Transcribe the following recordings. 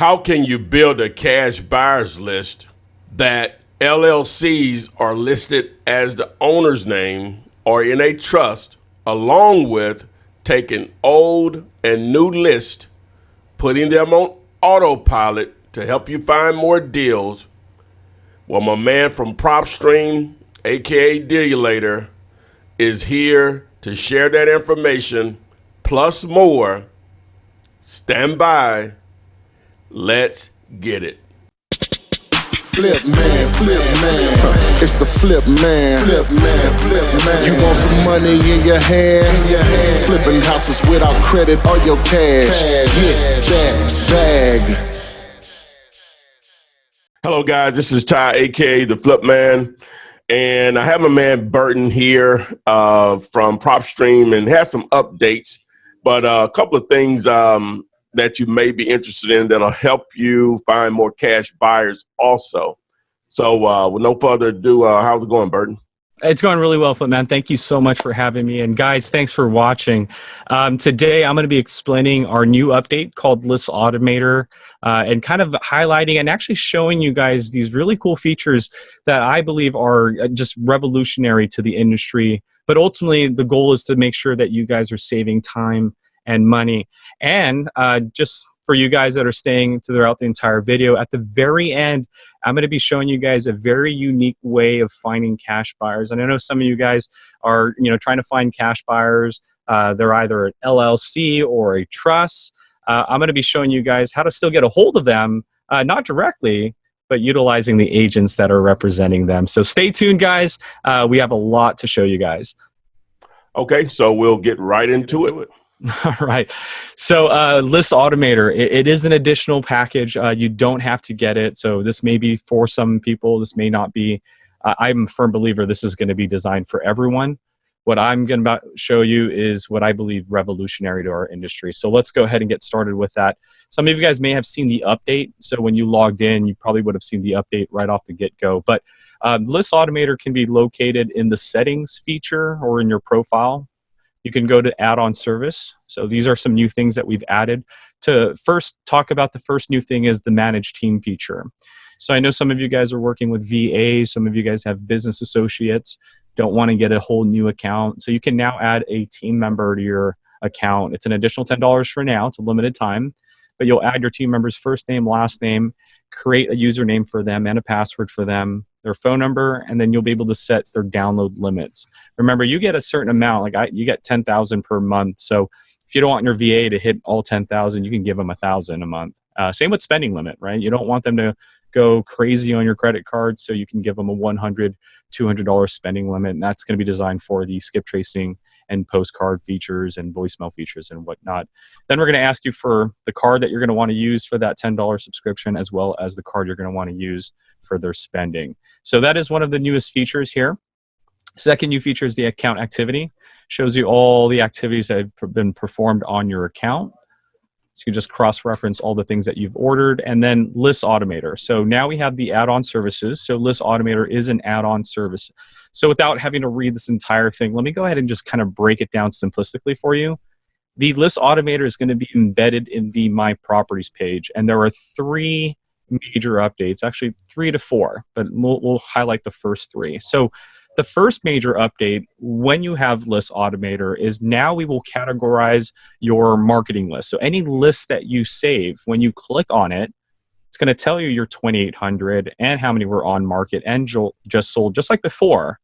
How can you build a cash buyers list that LLCs are listed as the owner's name or in a trust, along with taking old and new lists, putting them on autopilot to help you find more deals? Well, my man from Propstream, aka Dealulaor, is here to share that information plus more. Stand by. Let's get it. Flip man, it's the flip man. You want some money in your hand? Flipping houses without credit or your cash. Get that bag. Hello, guys. This is Ty, aka the Flip Man, and I have my man Burton here from Propstream, and has some updates, but a couple of things that you may be interested in that'll help you find more cash buyers also. So with no further ado, how's it going, Burton? It's going really well, Flipman. Thank you so much for having me. And guys, thanks for watching. Today, I'm going to be explaining our new update called Lissa Automator, and kind of highlighting and actually showing you guys these really cool features that I believe are just revolutionary to the industry. But ultimately, the goal is to make sure that you guys are saving time and money. And just for you guys that are staying throughout the entire video, at the very end, I'm going to be showing you guys a very unique way of finding cash buyers. And I know some of you guys are, trying to find cash buyers. They're either an LLC or a trust. I'm going to be showing you guys how to still get a hold of them, not directly, but utilizing the agents that are representing them. So stay tuned, guys. We have a lot to show you guys. Okay, so we'll get right into it. All right. So Lissa Automator, it is an additional package. You don't have to get it. So this may be for some people. This may not be. I'm a firm believer this is going to be designed for everyone. What I'm going to show you is what I believe revolutionary to our industry. So let's go ahead and get started with that. Some of you guys may have seen the update. So when you logged in, you probably would have seen the update right off the get-go. But Lissa Automator can be located in the settings feature or in your profile. You can go to add-on service. So these are some new things that we've added. To first talk about the first new thing is the managed team feature. So I know some of you guys are working with VAs, some of you guys have business associates, don't want to get a whole new account. So you can now add a team member to your account. It's an additional $10 for now, it's a limited time, but you'll add your team member's first name, last name, create a username for them and a password for them, their phone number, and then you'll be able to set their download limits. Remember, you get a certain amount, you get 10,000 per month. So if you don't want your VA to hit all 10,000, you can give them 1,000 a month. Same with spending limit, right? You don't want them to go crazy on your credit card, so you can give them a $100, $200 spending limit, and that's going to be designed for the skip tracing and postcard features and voicemail features and whatnot. Then we're going to ask you for the card that you're going to want to use for that $10 subscription, as well as the card you're going to want to use for their spending. So that is one of the newest features here. Second new feature is the account activity. Shows you all the activities that have been performed on your account. So you can just cross-reference all the things that you've ordered. And then Lissa Automator. So now we have the add-on services. So Lissa Automator is an add-on service. So without having to read this entire thing, let me go ahead and just kind of break it down simplistically for you. The Lissa Automator is going to be embedded in the My Properties page. And there are 3 major updates, actually 3 to 4, but we'll highlight the first 3. So the first major update when you have Lissa Automator is now we will categorize your marketing list. So any list that you save, when you click on it, it's going to tell you your 2,800 and how many were on market and just sold, just like before.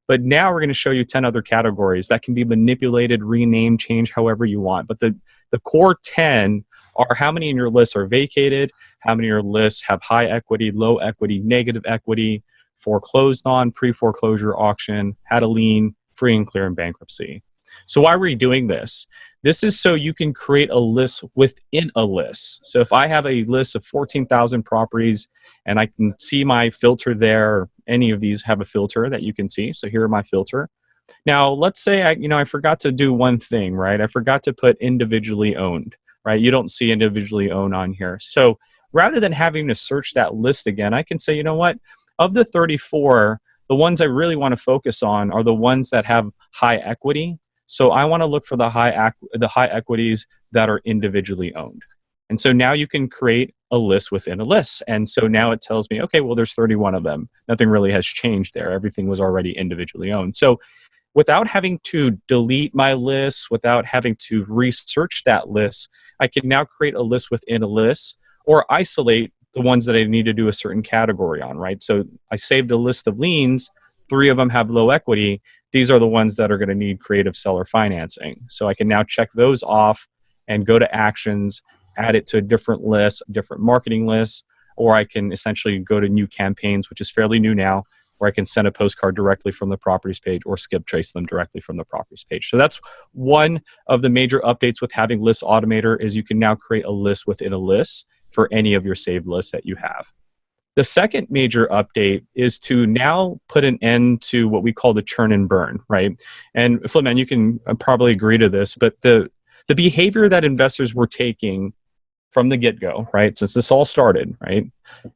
But now we're going to show you 10 other categories that can be manipulated, renamed, changed however you want. But the core 10 are how many in your list are vacated, how many in your list have high equity, low equity, negative equity, foreclosed on, pre-foreclosure auction, had a lien, free and clear in bankruptcy. So why are we doing this? This is so you can create a list within a list. So if I have a list of 14,000 properties and I can see my filter there, any of these have a filter that you can see. So here are my filter. Now, let's say I forgot to do one thing, right? I forgot to put individually owned, right? You don't see individually owned on here. So rather than having to search that list again, I can say, you know what? Of the 34, the ones I really want to focus on are the ones that have high equity. So I want to look for the high equities that are individually owned. And so now you can create a list within a list. And so now it tells me, okay, well, there's 31 of them. Nothing really has changed there. Everything was already individually owned. So without having to delete my list, without having to research that list, I can now create a list within a list or isolate the ones that I need to do a certain category on, right? So I saved a list of liens, 3 of them have low equity. These are the ones that are going to need creative seller financing. So I can now check those off and go to actions, add it to a different list, a different marketing list, or I can essentially go to new campaigns, which is fairly new now, where I can send a postcard directly from the properties page or skip trace them directly from the properties page. So that's one of the major updates with having Lissa Automator is you can now create a list within a list for any of your saved lists that you have. The second major update is to now put an end to what we call the churn and burn, right? And Flipman, you can probably agree to this, but the behavior that investors were taking from the get-go, right, since this all started, right,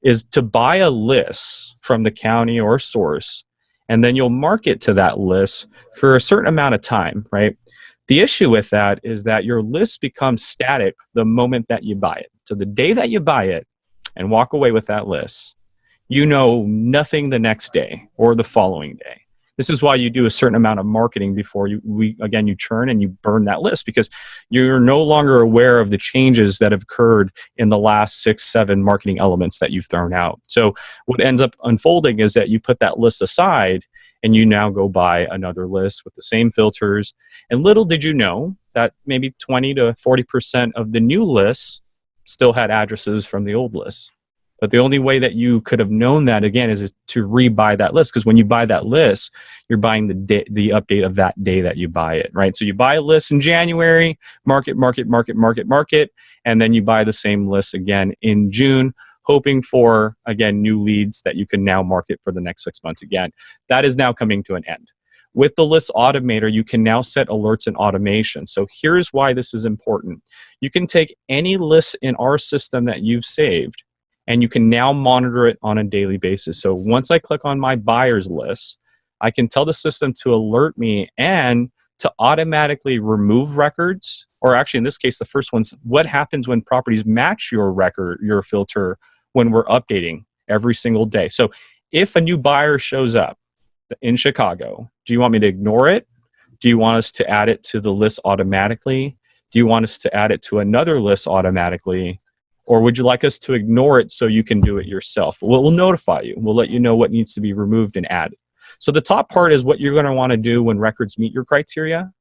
is to buy a list from the county or source, and then you'll market to that list for a certain amount of time, right? The issue with that is that your list becomes static the moment that you buy it. So the day that you buy it and walk away with that list, you know nothing the next day or the following day. This is why you do a certain amount of marketing before you churn and you burn that list, because you're no longer aware of the changes that have occurred in the last 6, 7 marketing elements that you've thrown out. So what ends up unfolding is that you put that list aside and you now go buy another list with the same filters. And little did you know that maybe 20 to 40% of the new lists still had addresses from the old list. But the only way that you could have known that, again, is to rebuy that list. Because when you buy that list, you're buying the update of that day that you buy it, right? So you buy a list in January, market, and then you buy the same list again in June, hoping for, again, new leads that you can now market for the next 6 months again. That is now coming to an end. With the Lissa Automator, you can now set alerts and automation. So here's why this is important. You can take any list in our system that you've saved, and you can now monitor it on a daily basis. So once I click on my buyers list, I can tell the system to alert me and to automatically remove records, or actually in this case, the first one's what happens when properties match your record, your filter, when we're updating every single day. So if a new buyer shows up in Chicago, do you want me to ignore it? Do you want us to add it to the list automatically? Do you want us to add it to another list automatically? Or would you like us to ignore it so you can do it yourself? We'll notify you. We'll let you know what needs to be removed and added. So the top part is what you're going to want to do when records meet your criteria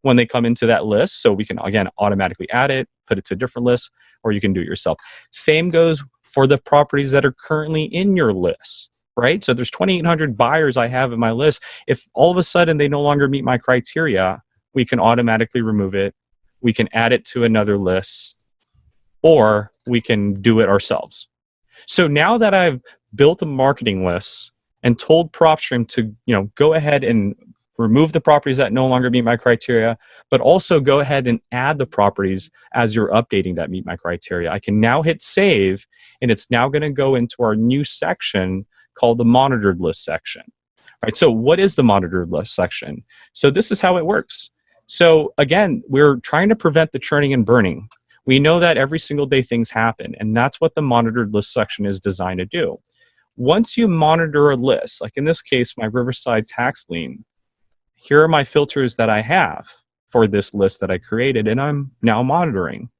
when they come into that list. So we can, again, automatically add it, put it to a different list, or you can do it yourself. Same goes for the properties that are currently in your list, right? So there's 2,800 buyers I have in my list. If all of a sudden they no longer meet my criteria, we can automatically remove it. We can add it to another list, or we can do it ourselves. So now that I've built a marketing list and told Propstream to, go ahead and remove the properties that no longer meet my criteria, but also go ahead and add the properties as you're updating that meet my criteria, I can now hit save, and it's now going to go into our new section called the monitored list section. Right? So what is the monitored list section? So this is how it works. So again, we're trying to prevent the churning and burning. We know that every single day things happen, and that's what the monitored list section is designed to do. Once you monitor a list, like in this case, my Riverside tax lien, here are my filters that I have for this list that I created, and I'm now monitoring.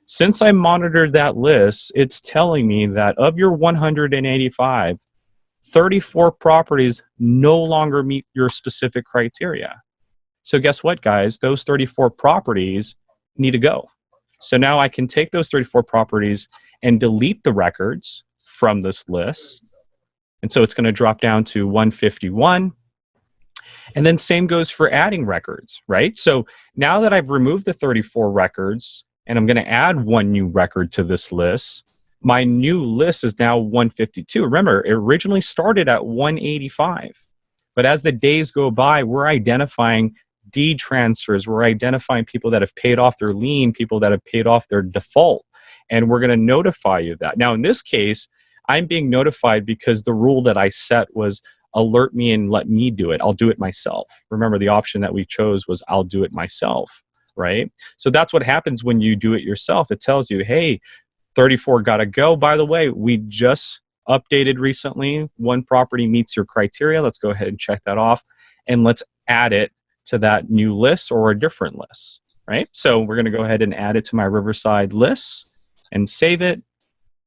Since I monitored that list, it's telling me that of your 185, 34 properties no longer meet your specific criteria. So guess what, guys? Those 34 properties need to go. So now I can take those 34 properties and delete the records from this list. And so it's going to drop down to 151. And then same goes for adding records, right? So now that I've removed the 34 records and I'm going to add one new record to this list, my new list is now 152. Remember, it originally started at 185. But as the days go by, we're identifying deed transfers. We're identifying people that have paid off their lien, people that have paid off their default, and we're going to notify you of that. Now, in this case, I'm being notified because the rule that I set was alert me and let me do it. I'll do it myself. Remember, the option that we chose was I'll do it myself, right? So that's what happens when you do it yourself. It tells you, hey, 34 gotta go. By the way, we just updated recently. One property meets your criteria. Let's go ahead and check that off, and let's add it to that new list or a different list, right? So we're gonna go ahead and add it to my Riverside list and save it.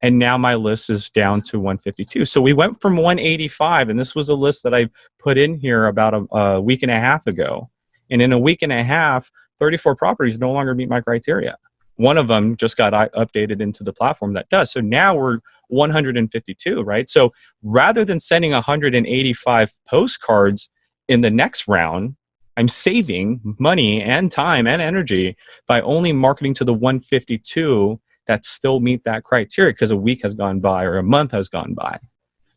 And now my list is down to 152. So we went from 185, and this was a list that I put in here about a week and a half ago. And in a week and a half, 34 properties no longer meet my criteria. One of them just got updated into the platform that does. So now we're 152, right? So rather than sending 185 postcards in the next round, I'm saving money and time and energy by only marketing to the 152 that still meet that criteria because a week has gone by or a month has gone by.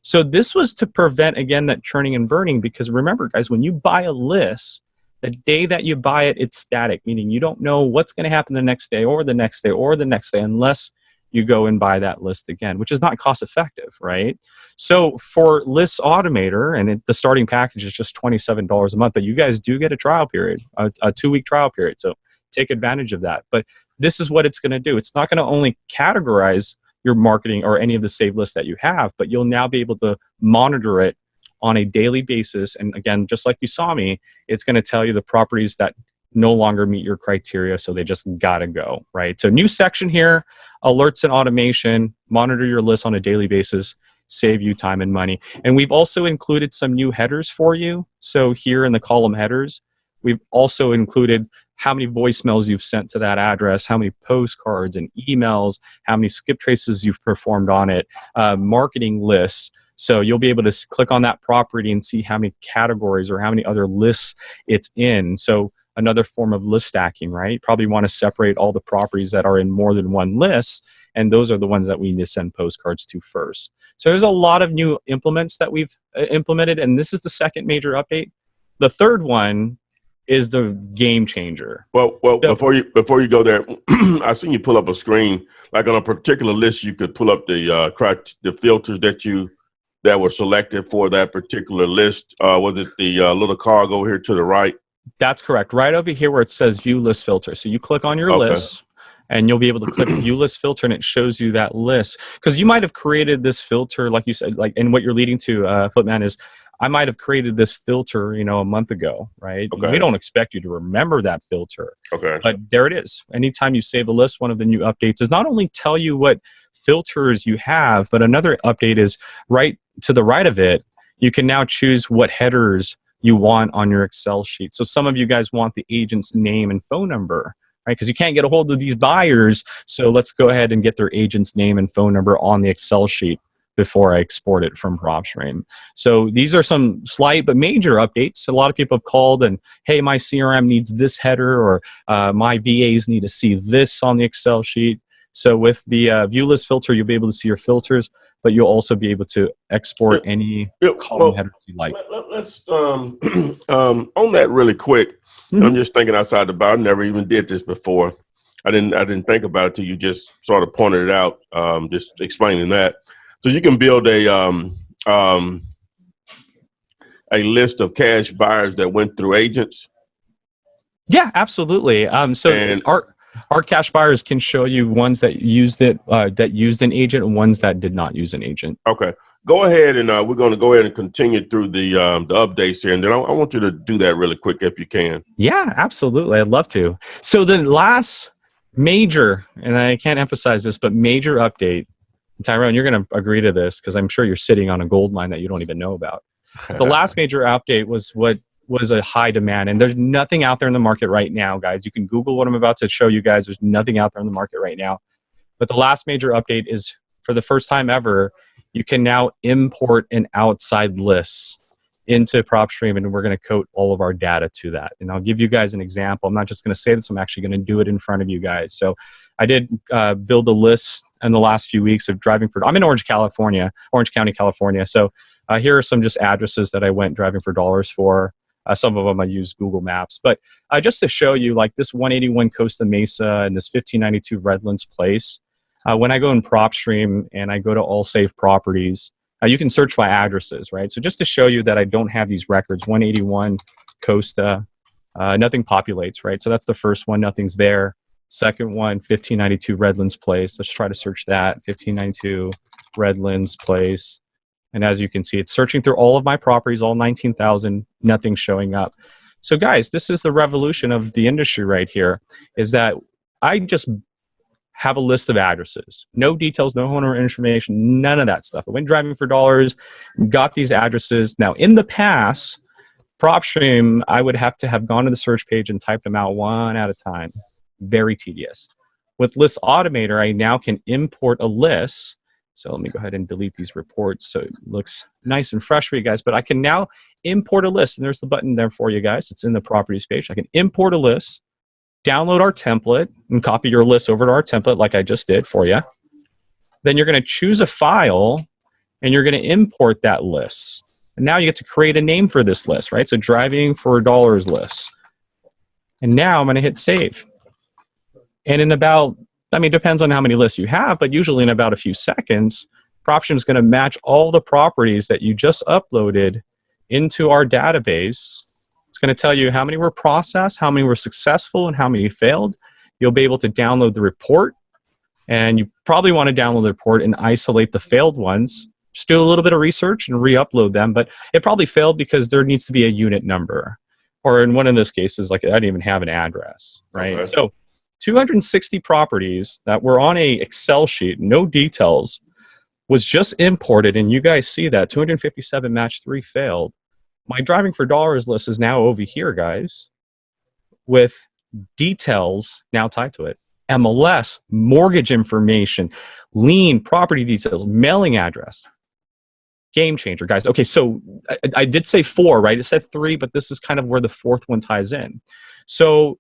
So this was to prevent, again, that churning and burning, because remember, guys, when you buy a list, the day that you buy it, it's static, meaning you don't know what's going to happen the next day or the next day or the next day unless you go and buy that list again, which is not cost effective, right? So for Lissa Automator, and the starting package is just $27 a month, but you guys do get a trial period, a 2-week trial period. So take advantage of that. But this is what it's going to do. It's not going to only categorize your marketing or any of the saved lists that you have, but you'll now be able to monitor it on a daily basis. And again, just like you saw me, it's going to tell you the properties that no longer meet your criteria, so they just got to go, right? So new section here, alerts and automation, monitor your list on a daily basis, save you time and money. And we've also included some new headers for you. So here in the column headers, we've also included how many voicemails you've sent to that address, how many postcards and emails, how many skip traces you've performed on it, marketing lists. So you'll be able to click on that property and see how many categories or how many other lists it's in. So another form of list stacking, right? You probably want to separate all the properties that are in more than one list, and those are the ones that we need to send postcards to first. So there's a lot of new implements that we've implemented, and this is the second major update. The third one is the game changer. Well, so, before you go there, I seen you pull up a screen. Like on a particular list, you could pull up the filters that were selected for that particular list. Was it the little cog over here to the right? That's correct. Right over here where it says View List Filter. So you click on your list, and you'll be able to click View List Filter, and it shows you that list. Because you might have created this filter, like you said, and what you're leading to, Flipman, is I might have created this filter, a month ago, right? Okay. We don't expect you to remember that filter. Okay. But there it is. Anytime you save a list, one of the new updates is not only tell you what filters you have, but another update is right to the right of it, you can now choose what headers you want on your Excel sheet. So some of you guys want the agent's name and phone number, right? Because you can't get a hold of these buyers. So let's go ahead and get their agent's name and phone number on the Excel sheet before I export it from Propstream. So these are some slight but major updates. A lot of people have called and, hey, my CRM needs this header, or my VAs need to see this on the Excel sheet. So with the View List Filter, you'll be able to see your filters, but you'll also be able to export any column headers you like. Let's on that really quick. I'm just thinking outside the box. I never even did this before. I didn't think about it till you just sort of pointed it out, just explaining that. So you can build a list of cash buyers that went through agents. Yeah, absolutely. Our cash buyers can show you ones that used it, that used an agent, and ones that did not use an agent. Okay, go ahead, and we're going to go ahead and continue through the updates here, and then I want you to do that really quick if you can. Yeah, absolutely. I'd love to. So the last major, and I can't emphasize this, but major update, Tyrone, you're going to agree to this because I'm sure you're sitting on a gold mine that you don't even know about. The last major update was what was a high demand, and there's nothing out there in the market right now, guys. You can Google what I'm about to show you guys. There's nothing out there in the market right now. But the last major update is, for the first time ever, you can now import an outside list into Propstream, and we're going to code all of our data to that. And I'll give you guys an example. I'm not just going to say this, I'm actually going to do it in front of you guys. So I did build a list in the last few weeks of driving for, I'm in Orange County, California. So here are some just addresses that I went driving for dollars for. Some of them I use Google Maps. But just to show you, like this 181 Costa Mesa and this 1592 Redlands Place, when I go in Propstream and I go to All Safe Properties, you can search by addresses, right? So just to show you that I don't have these records, 181 Costa, nothing populates, right? So that's the first one, nothing's there. Second one, 1592 Redlands Place. Let's try to search that. 1592 Redlands Place. And as you can see, it's searching through all of my properties, all 19,000, nothing showing up. So guys, this is the revolution of the industry right here, is that I just have a list of addresses. No details, no owner information, none of that stuff. I went driving for dollars, got these addresses. Now, in the past, Propstream, I would have to have gone to the search page and typed them out one at a time. Very tedious. With Lissa Automator, I now can import a list. So let me go ahead and delete these reports so it looks nice and fresh for you guys. But I can now import a list, and there's the button there for you guys. It's in the properties page. I can import a list, download our template, and copy your list over to our template like I just did for you. Then you're going to choose a file, and you're going to import that list. And now you get to create a name for this list, right? So driving for dollars list. And now I'm going to hit save. And in about, I mean, it depends on how many lists you have, but usually in about a few seconds, Propstream is going to match all the properties that you just uploaded into our database. It's going to tell you how many were processed, how many were successful, and how many failed. You'll be able to download the report, and you probably want to download the report and isolate the failed ones. Just do a little bit of research and re-upload them, but it probably failed because there needs to be a unit number. Or in one of those cases, like I didn't even have an address, right? Okay. So 260 properties that were on a Excel sheet, no details, was just imported, and you guys see that 257 matched, 3 failed. My driving for dollars list is now over here, guys, with details now tied to it. MLS, mortgage information, lien, property details, mailing address. Game changer, guys. Okay, so I did say 4, right? It said 3, but this is kind of where the 4th one ties in. So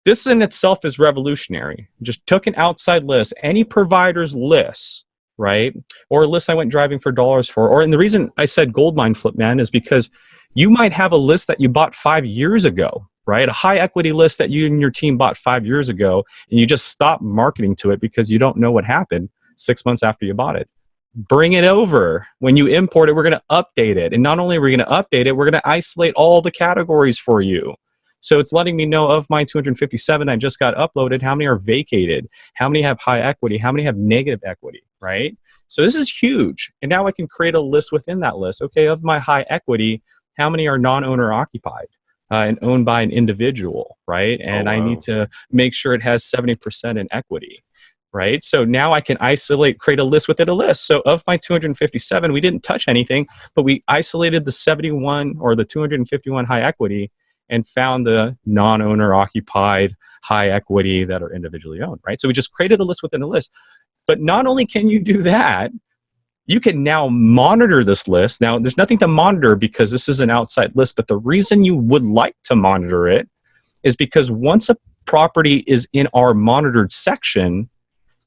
this in itself is revolutionary. Just took an outside list, any provider's list, right? Or a list I went driving for dollars for. And the reason I said goldmine flip, man, is because you might have a list that you bought 5 years ago, right? A high equity list that you and your team bought 5 years ago, and you just stopped marketing to it because you don't know what happened 6 months after you bought it. Bring it over. When you import it, we're going to update it. And not only are we going to update it, we're going to isolate all the categories for you. So it's letting me know of my 257 I just got uploaded, how many are vacated, how many have high equity, how many have negative equity, right? So this is huge. And now I can create a list within that list. Okay, of my high equity, how many are non-owner occupied and owned by an individual, right? And I need to make sure it has 70% in equity, right? So now I can isolate, create a list within a list. So of my 257, we didn't touch anything, but we isolated the 71 or the 251 high equity and found the non-owner occupied high equity that are individually owned, right? So we just created a list within a list. But not only can you do that, you can now monitor this list. Now, there's nothing to monitor because this is an outside list, but the reason you would like to monitor it is because once a property is in our monitored section,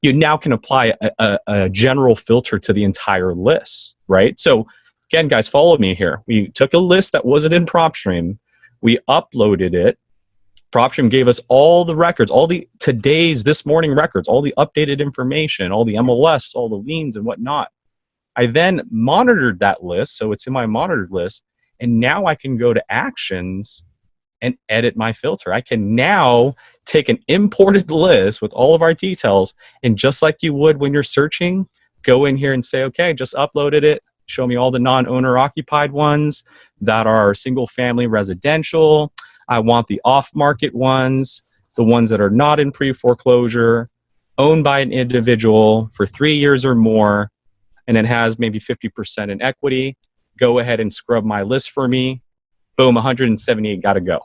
you now can apply a general filter to the entire list, right? So again, guys, follow me here. We took a list that wasn't in Propstream, we uploaded it. Propstream gave us all the records, all the this morning records, all the updated information, all the MLS, all the liens and whatnot. I then monitored that list, so it's in my monitored list, and now I can go to actions and edit my filter. I can now take an imported list with all of our details, and just like you would when you're searching, go in here and say, okay, just uploaded it. Show me all the non-owner occupied ones that are single family residential. I want the off-market ones, the ones that are not in pre-foreclosure, owned by an individual for 3 years or more, and it has maybe 50% in equity. Go ahead and scrub my list for me. Boom, 178 got to go.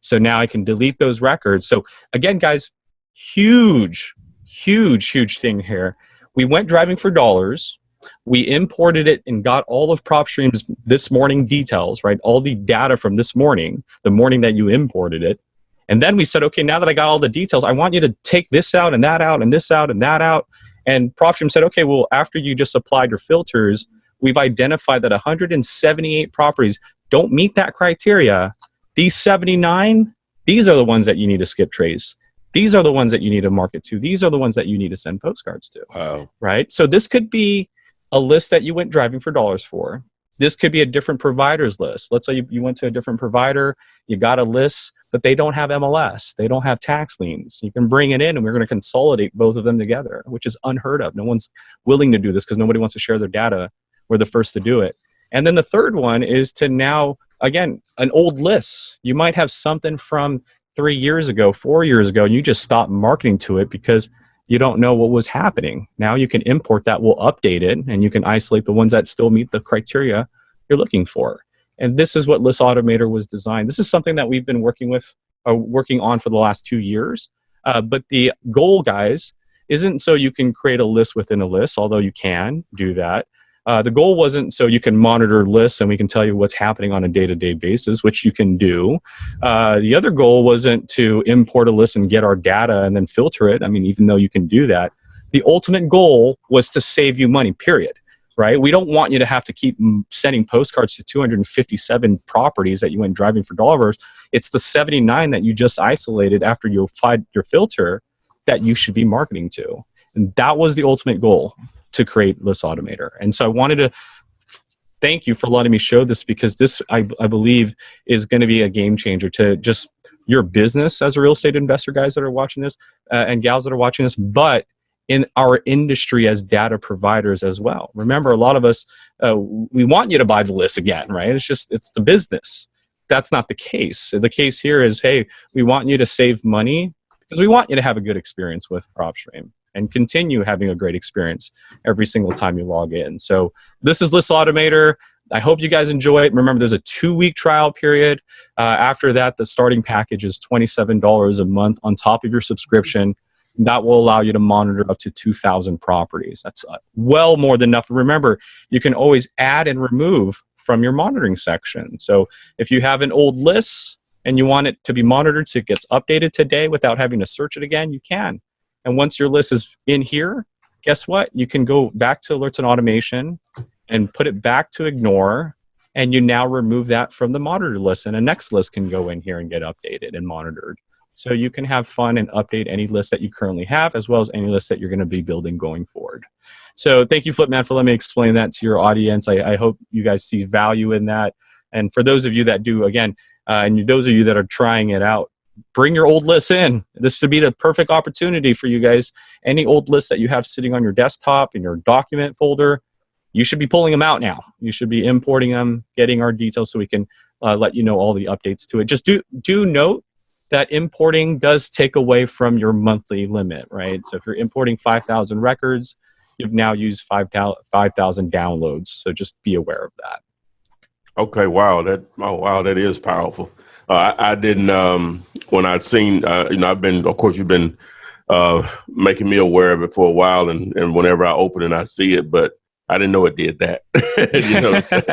So now I can delete those records. So again, guys, huge, huge, huge thing here. We went driving for dollars. We imported it and got all of Propstream's this morning details, right? All the data from this morning, the morning that you imported it. And then we said, okay, now that I got all the details, I want you to take this out and that out and this out and that out. And Propstream said, okay, well, after you just applied your filters, we've identified that 178 properties don't meet that criteria. These 79, these are the ones that you need to skip trace. These are the ones that you need to market to. These are the ones that you need to send postcards to. Wow. Right? So this could be a list that you went driving for dollars for. This could be a different provider's list. Let's say you went to a different provider, you got a list, but they don't have MLS. They don't have tax liens. You can bring it in and we're going to consolidate both of them together, which is unheard of. No one's willing to do this because nobody wants to share their data. We're the first to do it. And then the third one is to now, again, an old list. You might have something from 3 years ago, 4 years ago, and you just stopped marketing to it because you don't know what was happening. Now you can import that, we'll update it, and you can isolate the ones that still meet the criteria you're looking for. And this is what Lissa Automator was designed. This is something that we've been working on for the last 2 years. But the goal, guys, isn't so you can create a list within a list, although you can do that. The goal wasn't so you can monitor lists and we can tell you what's happening on a day-to-day basis, which you can do. The other goal wasn't to import a list and get our data and then filter it. I mean, even though you can do that, the ultimate goal was to save you money, period. Right? We don't want you to have to keep sending postcards to 257 properties that you went driving for dollars. It's the 79 that you just isolated after you applied your filter that you should be marketing to. And that was the ultimate goal, to create Lissa Automator. And so I wanted to thank you for letting me show this, because this, I believe, is going to be a game changer to just your business as a real estate investor, guys that are watching this, and gals that are watching this, but in our industry as data providers as well. Remember, a lot of us, we want you to buy the list again, right? It's the business. That's not the case. The case here is, hey, we want you to save money because we want you to have a good experience with Propstream and continue having a great experience every single time you log in. So this is Lissa Automator. I hope you guys enjoy it. Remember, there's a 2-week trial period. After that, the starting package is $27 a month on top of your subscription. That will allow you to monitor up to 2,000 properties. That's well more than enough. Remember, you can always add and remove from your monitoring section. So if you have an old list and you want it to be monitored so it gets updated today without having to search it again, you can. And once your list is in here, guess what? You can go back to alerts and automation and put it back to ignore, and you now remove that from the monitor list, and a next list can go in here and get updated and monitored. So you can have fun and update any list that you currently have, as well as any list that you're going to be building going forward. So thank you, Flipman, for letting me explain that to your audience. I hope you guys see value in that. And for those of you that do, again, and those of you that are trying it out, bring your old lists in. This would be the perfect opportunity for you guys. Any old list that you have sitting on your desktop in your document folder, you should be pulling them out now. You should be importing them, getting our details so we can let you know all the updates to it. Just do note that importing does take away from your monthly limit, right? So if you're importing 5,000 records, you've now used 5,000 downloads. So just be aware of that. Okay, wow, that is powerful. I didn't when I'd seen I've been, of course, you've been making me aware of it for a while, and whenever I open it, I see it, but I didn't know it did that. You know what I'm saying?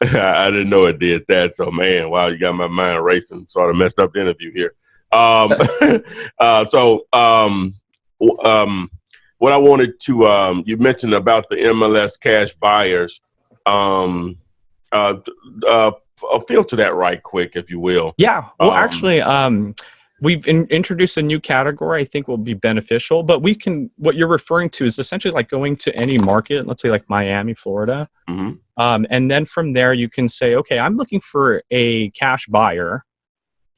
I didn't know it did that. So, man, wow, you got my mind racing. Sort of messed up the interview here. What I wanted to, you mentioned about the MLS Cash Buyers. Filter that right quick, if you will. Yeah. Well, actually, we've introduced a new category I think will be beneficial, but what you're referring to is essentially like going to any market, let's say like Miami, Florida. Mm-hmm. And then from there you can say, okay, I'm looking for a cash buyer,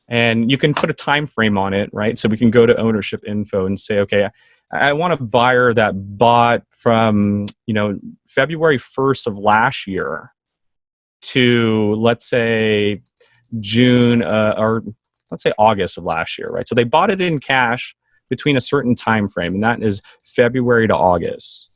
and you can put a time frame on it, right? So we can go to ownership info and say, okay, I want a buyer that bought from, February 1st of last year to, let's say, June or let's say August of last year, right? So they bought it in cash between a certain time frame, and that is February to August.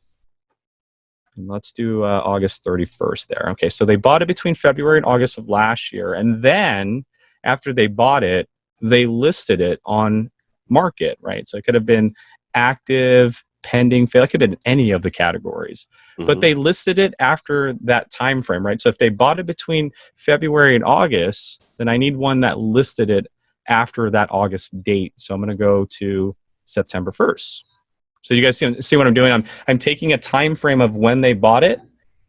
And let's do August 31st there. Okay, so they bought it between February and August of last year, and then after they bought it, they listed it on market, right? So it could have been active, pending, fail. It could have been any of the categories. Mm-hmm. But they listed it after that time frame, right? So if they bought it between February and August, then I need one that listed it after that August date. So I'm going to go to September 1st. So you guys see what I'm doing? I'm taking a time frame of when they bought it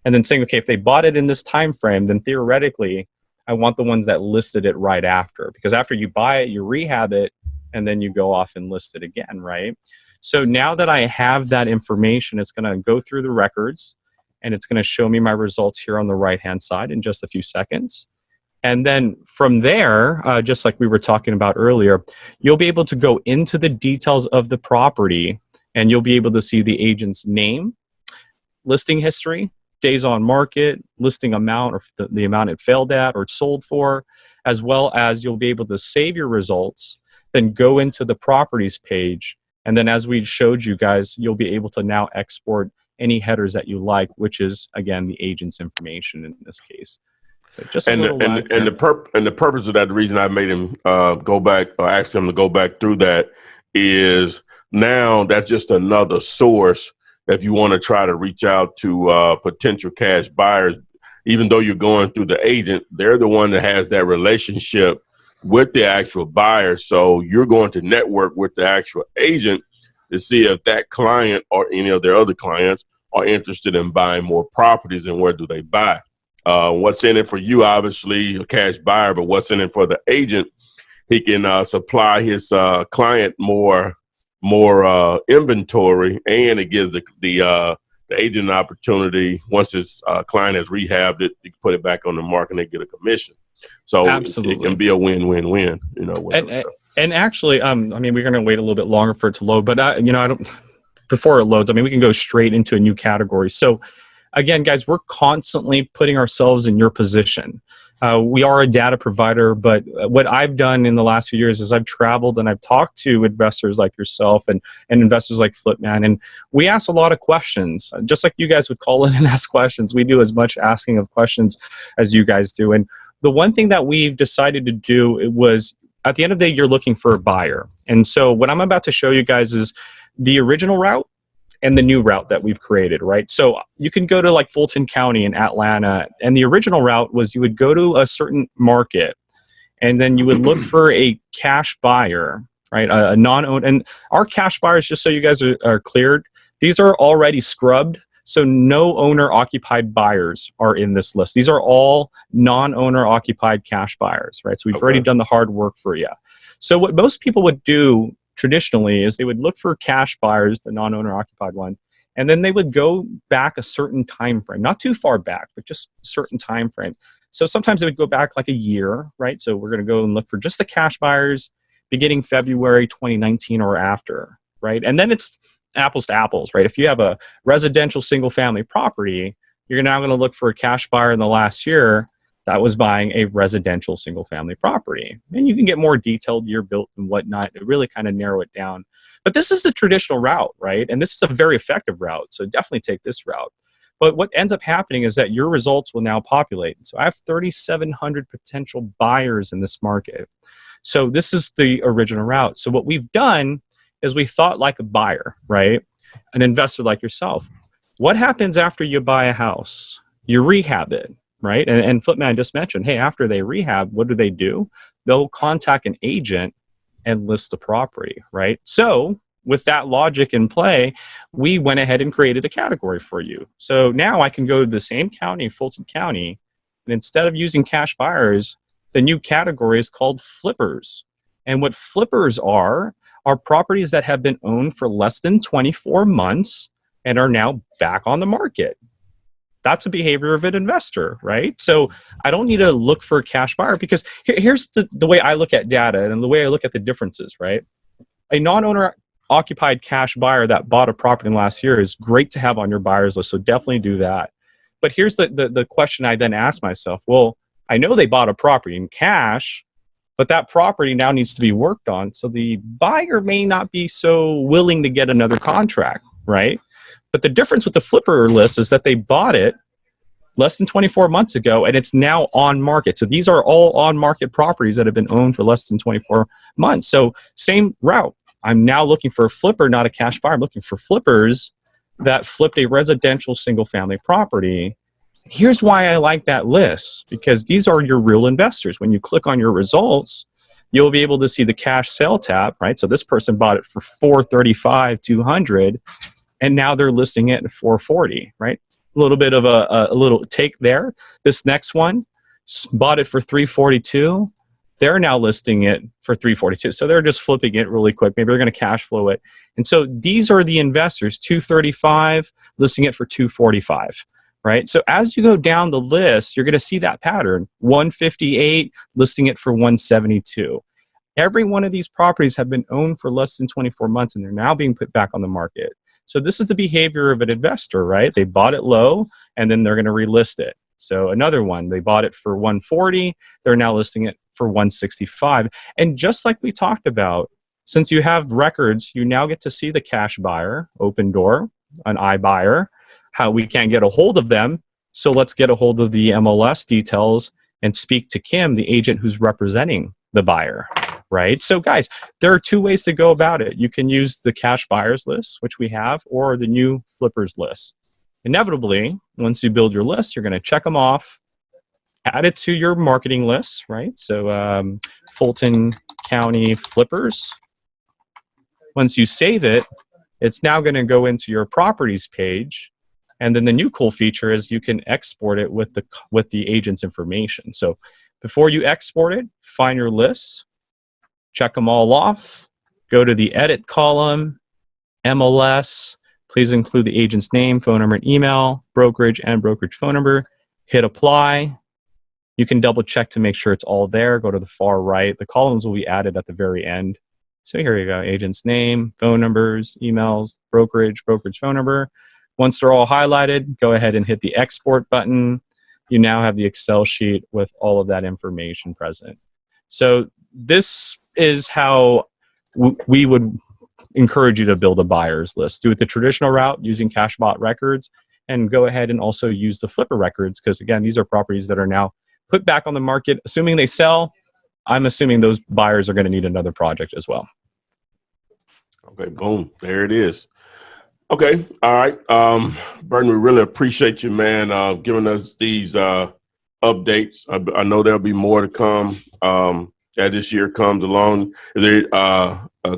and then saying, okay, if they bought it in this time frame, then theoretically, I want the ones that listed it right after. Because after you buy it, you rehab it, and then you go off and list it again, right? So now that I have that information, it's going to go through the records, and it's going to show me my results here on the right-hand side in just a few seconds. And then from there, just like we were talking about earlier, you'll be able to go into the details of the property, and you'll be able to see the agent's name, listing history, days on market, listing amount, or the amount it failed at or sold for, as well as you'll be able to save your results, then go into the properties page. And then as we showed you guys, you'll be able to now export any headers that you like, which is, again, the agent's information in this case. So just the purpose of that, the reason I made him go back, or asked him to go back through that, is now that's just another source if you want to try to reach out to potential cash buyers. Even though you're going through the agent, they're the one that has that relationship with the actual buyer. So you're going to network with the actual agent to see if that client or any of their other clients are interested in buying more properties, and where do they buy. What's in it for you, obviously, a cash buyer, but what's in it for the agent? He can supply his client more inventory, and it gives the agent an opportunity, once his client has rehabbed it, you can put it back on the market and they get a commission. So it can be a win-win-win, you know. And actually, I mean, we're going to wait a little bit longer for it to load, but before it loads, I mean, we can go straight into a new category. So again, guys, we're constantly putting ourselves in your position. We are a data provider, but what I've done in the last few years is I've traveled and I've talked to investors like yourself and investors like Flipman, and we ask a lot of questions. Just like you guys would call in and ask questions, we do as much asking of questions as you guys do. And the one thing that we've decided to do, it was, at the end of the day, you're looking for a buyer. And so what I'm about to show you guys is the original route and the new route that we've created, right? So you can go to like Fulton County in Atlanta, and the original route was you would go to a certain market, and then you would look for a cash buyer, right? A non-owned, and our cash buyers, just so you guys are cleared, these are already scrubbed, so no owner-occupied buyers are in this list. These are all non-owner-occupied cash buyers, right? So we've already done the hard work for you. So what most people would do traditionally is they would look for cash buyers, the non-owner occupied one, and then they would go back a certain time frame, not too far back, but just a certain time frame. So sometimes they would go back like a year, right? So we're going to go and look for just the cash buyers beginning February 2019 or after, right? And then it's apples to apples, right? If you have a residential single family property, you're now going to look for a cash buyer in the last year that was buying a residential single family property. And you can get more detailed year built and whatnot to really kind of narrow it down. But this is the traditional route, right? And this is a very effective route. So definitely take this route. But what ends up happening is that your results will now populate. So I have 3,700 potential buyers in this market. So this is the original route. So what we've done is we thought like a buyer, right? An investor like yourself. What happens after you buy a house? You rehab it. Right? And Flipman just mentioned, hey, after they rehab, what do? They'll contact an agent and list the property, right? So with that logic in play, we went ahead and created a category for you. So now I can go to the same county, Fulton County, and instead of using cash buyers, the new category is called flippers. And what flippers are properties that have been owned for less than 24 months and are now back on the market. That's a behavior of an investor, right? So I don't need to look for a cash buyer, because here's the way I look at data and the way I look at the differences, right? A non-owner occupied cash buyer that bought a property in the last year is great to have on your buyers list, so definitely do that. But here's the question I then ask myself. Well, I know they bought a property in cash, but that property now needs to be worked on, so the buyer may not be so willing to get another contract, right? But the difference with the flipper list is that they bought it less than 24 months ago, and it's now on market. So these are all on market properties that have been owned for less than 24 months. So same route. I'm now looking for a flipper, not a cash buyer. I'm looking for flippers that flipped a residential single family property. Here's why I like that list, because these are your real investors. When you click on your results, you'll be able to see the cash sale tab, right? So this person bought it for $435,200. And now they're listing it at $440, right? A little bit of a little take there. This next one bought it for $342. They're now listing it for $342. So they're just flipping it really quick. Maybe they're going to cash flow it. And so these are the investors, $235, listing it for $245. right? So as you go down the list, you're going to see that pattern. 158, listing it for 172. Every one of these properties have been owned for less than 24 months, and they're now being put back on the market. So this is the behavior of an investor, right? They bought it low, and then they're going to relist it. So another one, they bought it for 140, they're now listing it for 165. And just like we talked about, since you have records, you now get to see the cash buyer, open door, an iBuyer, how we can't get a hold of them. So let's get a hold of the MLS details and speak to Kim, the agent who's representing the buyer, right? So guys, there are two ways to go about it. You can use the cash buyers list, which we have, or the new flippers list. Inevitably, once you build your list, you're going to check them off, add it to your marketing list, right? So Fulton County Flippers. Once you save it, it's now going to go into your properties page. And then the new cool feature is you can export it with the agent's information. So before you export it, find your lists, check them all off, go to the edit column, MLS, please include the agent's name, phone number, and email, brokerage and brokerage phone number, hit apply. You can double check to make sure it's all there. Go to the far right. The columns will be added at the very end. So here you go, agent's name, phone numbers, emails, brokerage phone number. Once they're all highlighted, go ahead and hit the export button. You now have the Excel sheet with all of that information present. So this is how we would encourage you to build a buyer's list. Do it the traditional route using cash bought records, and go ahead and also use the flipper records, because again, these are properties that are now put back on the market. Assuming they sell, I'm assuming those buyers are going to need another project as well. Okay, boom, there it is. Okay, all right, Burton, we really appreciate you, man, giving us these updates. I know there'll be more to come as this year comes along. Is there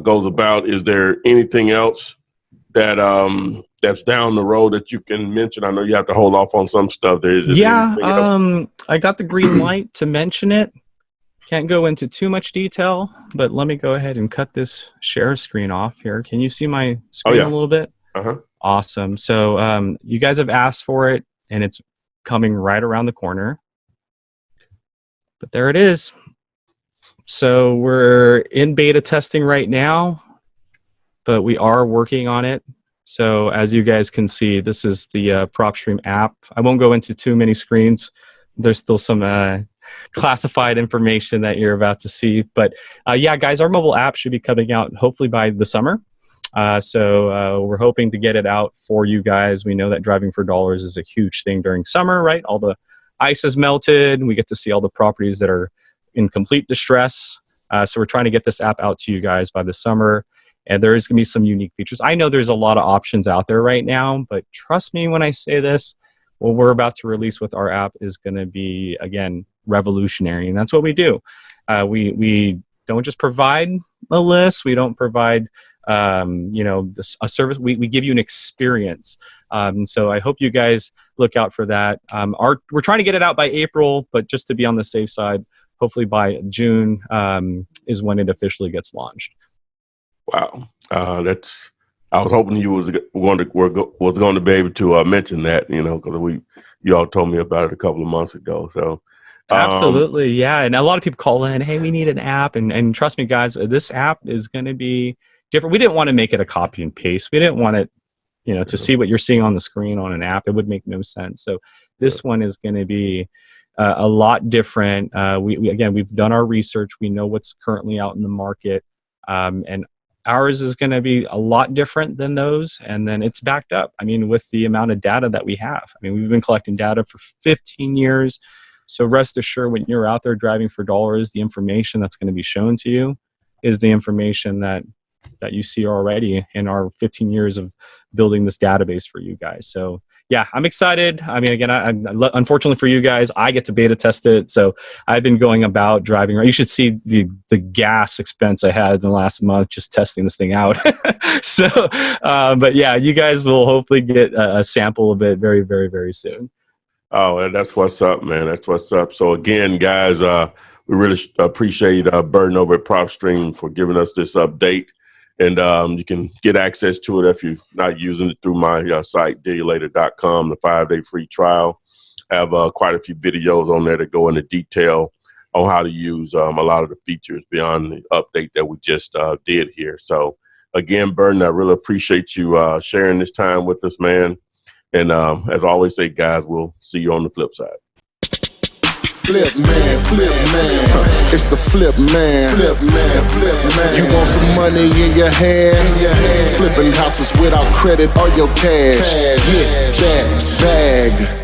goes about? Is there anything else that that's down the road that you can mention? I know you have to hold off on some stuff. I got the green light to mention it. Can't go into too much detail, but let me go ahead and cut this share screen off here. Can you see my screen a little bit? Uh-huh. Awesome. So you guys have asked for it, and it's coming right around the corner. But there it is. So we're in beta testing right now, but we are working on it. So as you guys can see, this is the Propstream app. I won't go into too many screens. There's still some classified information that you're about to see. But yeah, guys, our mobile app should be coming out hopefully by the summer. So we're hoping to get it out for you guys. We know that driving for dollars is a huge thing during summer, right? All the ice is melted. We get to see all the properties that are in complete distress. So we're trying to get this app out to you guys by the summer. And there is going to be some unique features. I know there's a lot of options out there right now, but trust me when I say this, what we're about to release with our app is going to be, again, revolutionary. And that's what we do. We don't just provide a list. We don't provide a service. We give you an experience. So I hope you guys look out for that. We're trying to get it out by April, but just to be on the safe side, hopefully by June is when it officially gets launched. Wow, I was hoping you was going to be able to mention that, because you all told me about it a couple of months ago. So absolutely, yeah. And a lot of people call in, hey, we need an app, and trust me, guys, this app is going to be different. We didn't want to make it a copy and paste. We didn't want it, to see what you're seeing on the screen on an app. It would make no sense. So this one is going to be a lot different. We've done our research. We know what's currently out in the market, and ours is going to be a lot different than those. And then it's backed up, with the amount of data that we have. We've been collecting data for 15 years. So rest assured, when you're out there driving for dollars, the information that's going to be shown to you is the information that you see already in our 15 years of building this database for you guys. So yeah, I'm excited. Again, unfortunately for you guys, I get to beta test it. So I've been going about driving. You should see the gas expense I had in the last month just testing this thing out. So, but yeah, you guys will hopefully get a sample of it very, very, very soon. Oh, that's what's up, man. That's what's up. So again, guys, we really appreciate Burton over at Propstream for giving us this update. And you can get access to it if you're not using it through my site, Dealulaor.com, the 5-day free trial. I have quite a few videos on there that go into detail on how to use a lot of the features beyond the update that we just did here. So again, Burton, I really appreciate you sharing this time with us, man. And as I always say, guys, we'll see you on the flip side. Flip man, it's the flip man. You want some money in your hand? Flipping houses without credit or your cash. Get that bag.